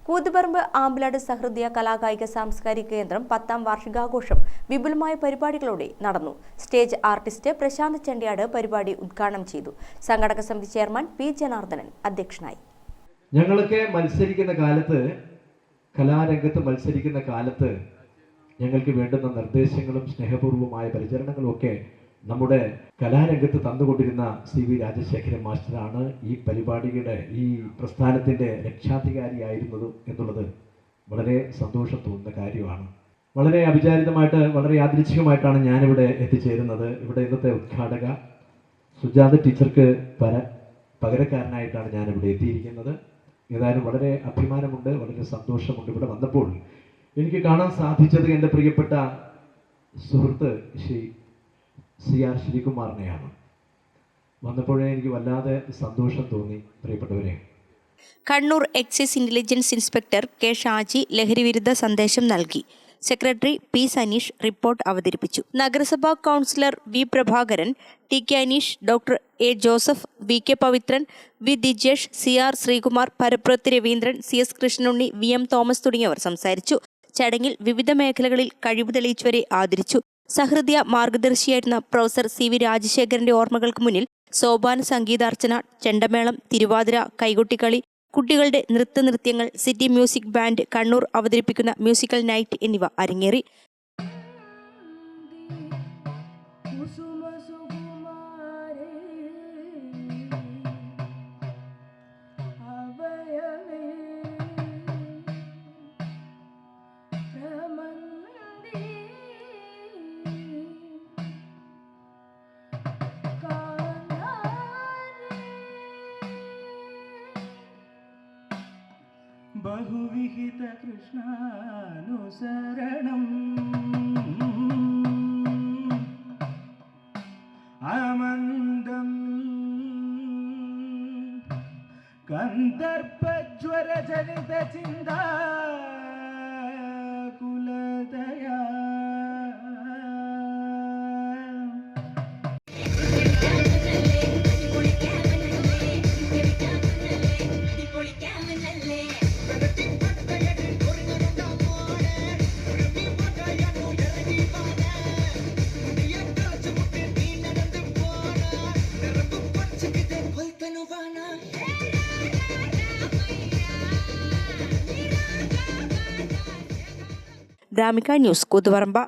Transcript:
കൂത്തുപറമ്പ് ആമ്പിലാട് സഹൃദയ കലാകായിക സാംസ്കാരിക കേന്ദ്രം 10ാം വാർഷികാഘോഷം വിപുലമായ പരിപാടികളോടെ നടന്നു. സ്റ്റേജ് ആർട്ടിസ്റ്റ് പ്രശാന്ത് ചെണ്ടിയാട് പരിപാടി ഉദ്ഘാടനം ചെയ്തു. സംഘാടക സമിതി ചെയർമാൻ പി ജനാർദ്ദനൻ അധ്യക്ഷനായി. ഞങ്ങളൊക്കെ കലാരംഗത്ത് മത്സരിക്കുന്ന കാലത്ത് ഞങ്ങൾക്ക് വേണ്ടുന്ന നിർദ്ദേശങ്ങളും സ്നേഹപൂർവമായ പരിചരണങ്ങളും ഒക്കെ നമ്മുടെ കലാരംഗത്ത് തന്നുകൊണ്ടിരുന്ന CV രാജശേഖരൻ മാസ്റ്ററാണ് ഈ പരിപാടിയുടെ ഈ പ്രസ്ഥാനത്തിൻ്റെ രക്ഷാധികാരിയായിരുന്നത് എന്നുള്ളത് വളരെ സന്തോഷം തോന്നുന്ന കാര്യമാണ്. വളരെ അവിചാരിതമായിട്ട് വളരെ യാദൃച്ഛികമായിട്ടാണ് ഞാനിവിടെ എത്തിച്ചേരുന്നത്. ഇവിടെ ഇന്നത്തെ ഉദ്ഘാടക സുജാത ടീച്ചർക്ക് പകരക്കാരനായിട്ടാണ് ഞാനിവിടെ എത്തിയിരിക്കുന്നത്. ഏതായാലും വളരെ അഭിമാനമുണ്ട്, വളരെ സന്തോഷമുണ്ട്. ഇവിടെ വന്നപ്പോൾ എനിക്ക് കാണാൻ സാധിച്ചത് എൻ്റെ പ്രിയപ്പെട്ട സുഹൃത്ത് CR ശ്രീകുമാറിനെയാണ്. വന്നപ്പോഴേ എനിക്ക് വല്ലാതെ സന്തോഷം തോന്നി. പ്രിയപ്പെട്ടവരെ, Kannur excise intelligence inspector K Shaji ലഹരിവിരുദ്ധ സന്ദേശം നൽകി. സെക്രട്ടറി P സനീഷ് റിപ്പോർട്ട് അവതരിപ്പിച്ചു. നഗരസഭാ councillor V Prabhakaran, TK Aneesh, doctor A Joseph, VK Pavithran, V Dijesh, CR Sreekumar, Parappurath Raveendran, CS Krishnanunni, VM Thomas തുടങ്ങിയവർ സംസാരിച്ചു. ചടങ്ങിൽ വിവിധ മേഖലകളിൽ കഴിവ് തെളിയിച്ചവരെ ആദരിച്ചു. സഹൃദയ മാർഗദർശിയായിരുന്ന പ്രൊഫസർ CV രാജശേഖരന്റെ ഓർമ്മകൾക്ക് മുന്നിൽ സോപാന സംഗീതാർച്ചന, ചെണ്ടമേളം, തിരുവാതിര, കൈകൊട്ടിക്കളി, കുട്ടികളുടെ നൃത്തങ്ങൾ, സിറ്റി മ്യൂസിക് ബാൻഡ് കണ്ണൂർ അവതരിപ്പിക്കുന്ന മ്യൂസിക്കൽ നൈറ്റ് എന്നിവ അരങ്ങേറി. ബഹുവിഹിത കൃഷ്ണാനുസരണം ആമന്ദം കന്ദർപ്പജ്വരജനിത ചിന്താ കുലദയാ ഗ്രാമിക ന്യൂസ്, കൂത്തുപറമ്പ്.